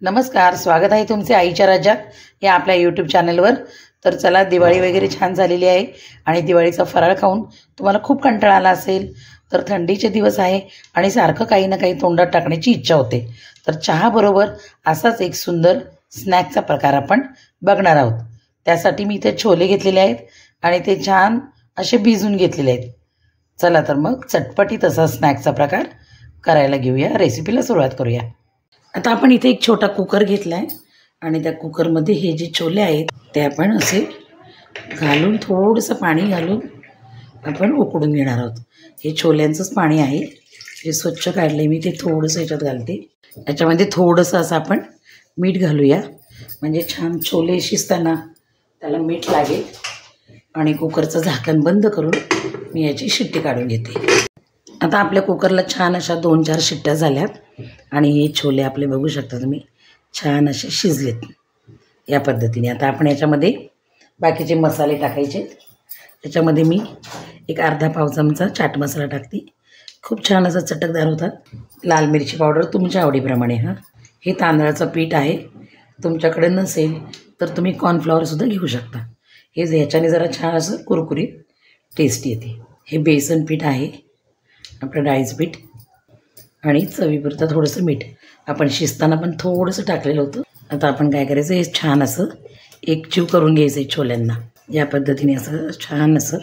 नमस्कार, स्वागत आहे तुमचे आईच्या राज्यात या आपल्या यूट्यूब चॅनलवर। तर चला, दिवाळी वगैरे छान झालेली आहे आणि दिवाळीचा फराळ खाऊन तुम्हाला खूप कंटाळा आला असेल, तर थंडीचे दिवस आहे आणि सारखं काही ना काही तोंडात टाकण्याची इच्छा होते। तर चहाबरोबर असाच एक सुंदर स्नॅकचा प्रकार आपण बघणार आहोत। त्यासाठी मी इथे छोले घेतलेले आहेत आणि ते छान असे भिजून घेतलेले आहेत। चला तर मग चटपटीत असा स्नॅकचा प्रकार करायला घेऊया, रेसिपीला सुरुवात करूया। आता आपण इथे एक छोटा कुकर घेतला आहे आणि त्या कुकरमध्ये हे जे छोले आहेत ते आपण असे घालून थोडंसं पाणी घालून आपण उकडून घेणार आहोत। हे छोल्यांचंच पाणी आहे, जे स्वच्छ काढले मी, ते थोडंसं याच्यात घालते। याच्यामध्ये थोडंसं असं आपण मीठ घालूया, म्हणजे छान छोले शिजताना त्याला मीठ लागेल। आणि कुकरचं झाकण बंद करून मी याची शिट्टी काढून घेते। आता आपल्या कुकरला छान अशा 2-4 शिट्ट्या झाल्यात आणि हे छोले आपले बघू शकता तुम्ही छान असे शिजलेत या पद्धतीने। आता आपण याच्यामध्ये बाकीचे मसाले टाकायचे। त्याच्यामध्ये मी एक अर्धा पाव चमचा चाट मसाला टाकते, खूप छान असा चटकदार होतात। लाल मिरची पावडर तुमच्या आवडीप्रमाणे। हे तांदळाचं पीठ आहे, तुमच्याकडे नसेल तर तुम्ही कॉर्नफ्लॉवरसुद्धा घेऊ शकता। हे याच्याने जरा छान असं कुरकुरीत टेस्ट येते। हे बेसन पीठ आहे, आपलं डाळीचं पीठ, आणि चवीपुरतं थोडंसं मीठ। आपण शिजताना पण थोडंसं टाकलेलं होतं। आता आपण काय करायचं, हे छान असं एकजीव करून घ्यायचं आहे छोल्यांना। या पद्धतीने असं छान असं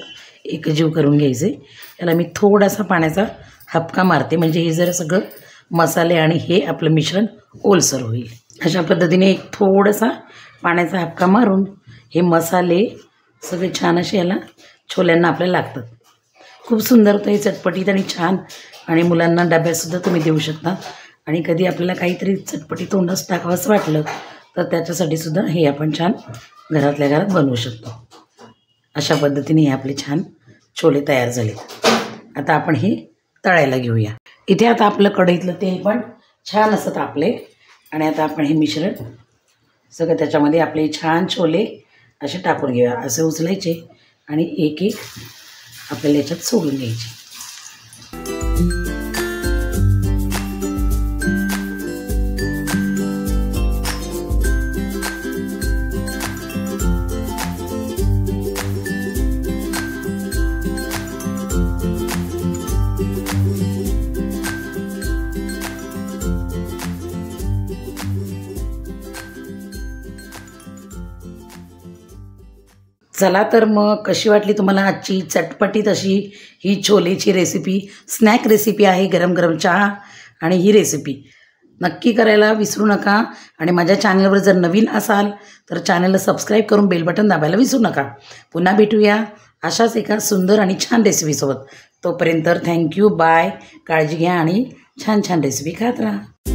एकजीव करून घ्यायचं आहे। याला मी थोडासा पाण्याचा हपका मारते, म्हणजे हे जरा सगळं मसाले आणि हे आपलं मिश्रण ओलसर होईल। अशा पद्धतीने एक थोडासा पाण्याचा हपका मारून हे मसाले सगळे छान असे याला छोल्यांना आपल्याला लागतात। खूप सुंदर होतं हे, चटपटीत आणि छान, आणि मुलांना डब्यातसुद्धा तुम्ही देऊ शकता। आणि कधी आपल्याला काहीतरी चटपटी तोंडात टाकावंसं वाटलं तर त्याच्यासाठी सुद्धा हे आपण छान घरातल्या घरात बनवू शकतो। अशा पद्धतीने हे आपले छान छोले तयार झाले। आता आपण हे तळायला घेऊया। इथे आता आपलं कढईतलं तेल पण छान असं तापले आणि आता आपण हे मिश्रण सगळं त्याच्यामध्ये आपले छान छोले असे टाकून घेऊया। असे उचलायचे आणि एक एक आपल्याला याच्यात सोडून घ्यायचे। चला तर मग कशी वाटली तुम्हाला आजची चटपटीत अशी ही छोलेची रेसिपी, स्नॅक रेसिपी आहे, गरम गरम चहा आणि ही रेसिपी नक्की करायला विसरू नका। आणि माझ्या चॅनलवर जर नवीन असाल तर चॅनलला सबस्क्राईब करून बेल बटन दाबायला विसरू नका। पुन्हा भेटूया अशाच एका सुंदर आणि छान रेसिपीसोबत। तोपर्यंत थँक्यू, बाय, काळजी घ्या आणि छान छान रेसिपी खात राहा।